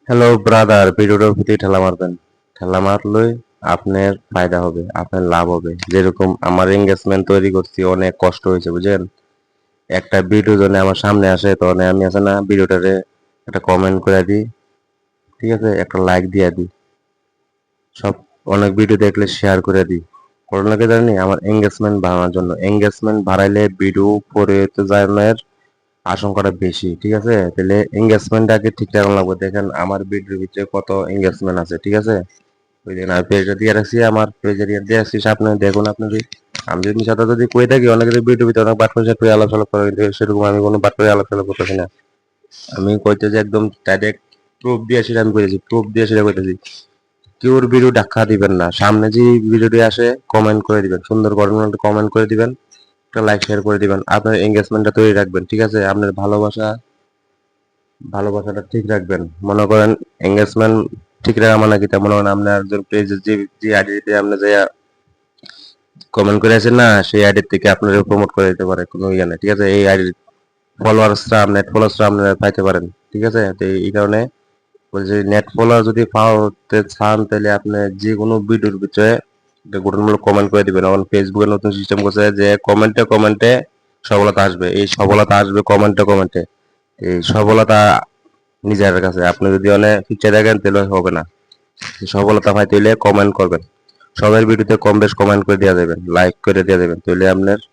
Hello brother, ভিডিওটার প্রতি ঠেলা মারবেন। ঠেলা মারলে আপনার ফায়দা হবে, আপনার লাভ হবে। যেরকম আমার এঙ্গেজমেন্ট তৈরি করছি, অনেক কষ্ট হয়েছে বুঝেন। একটা ভিডিও যদি আমার সামনে আসে তখন আমি আছে না ভিডিওটারে একটা কমেন্ট করে দিই, ঠিক আছে, একটা লাইক দিয়ে দিই, সব অনেক ভিডিও দেখলে শেয়ার করে দিই। করোনাকে জানি আমার এঙ্গেজমেন্ট বাড়ানোর জন্য। এঙ্গেজমেন্ট বাড়াইলে ভিডিও পরে যাওয়ার আশঙ্কাটা বেশি, ঠিক আছে। তাহলে এঙ্গেজমেন্টটাকে ঠিক রাখা লাগবে। দেখেন আমার ভিডিওর ভিতরে কত এঙ্গেজমেন্ট আছে, ঠিক আছে। ওই দিন আর পেজটা দিয়ে রাখছি, আমার পেজে দিয়ে রাখছি, আপনি দেখুন। আপনার আমি যদি সাথে যদি কই থাকি অনেকে ভিডিও ভিতরে অনেক বাট করে আলাপ সালাপ করে, কিন্তু সেরকম আমি কোনো বাট করে আলাপ সালাপ করতেছি না। আমি কইতে যে একদম ডাইরেক্ট প্রুফ দিয়ে সেটা আমি কইতেছি, প্রুফ দিয়ে সেটা কইতেছি। কেউর ভিডিও ধাক্কা দিবেন না, সামনে যে ভিডিওটি আসে কমেন্ট করে দিবেন, সুন্দর গঠন কমেন্ট করে দিবেন, একটা লাইক শেয়ার করে দিবেন। আপনার এঙ্গেজমেন্টটা তৈরি রাখবেন, ঠিক আছে। আপনার ভালোবাসাটা ঠিক রাখবেন। মনে করেন এঙ্গেজমেন্ট ঠিক রাখা মানে কি, তা মনে করেন আপনার একজন পেজে যে যে আইডিতে আপনি যে কমেন্ট করে আছেন না, সেই আইডি থেকে আপনার প্রমোট করে দিতে পারে, কোনো ইয়ে নেই, ঠিক আছে। এই আইডি নেট ফলোয়ার্সরা আপনারা পাইতে পারেন, ঠিক আছে। তো এই কারণে বলছি, নেট ফলোয়ার যদি পাওয়াতে চান তাহলে আপনি যে কোনো ভিডিওর ভিতরে গঠনমূলক কমেন্ট করে দিবেন। এখন ফেসবুকে নতুন সিস্টেম করছে যে কমেন্টে কমেন্টে সফলতা আসবে। এই সফলতা আসবে কমেন্টে কমেন্টে। এই সফলতা নিজের কাছে। আপনি যদি অনেক পিছিয়ে দেখেন তাহলে হবে না। সফলতা পাইতে হইলে কমেন্ট করবেন। সবার ভিডিওতে কম বেশ কমেন্ট করে দেওয়া যাবেন, লাইক করে দেওয়া যাবেন, তাহলে আপনার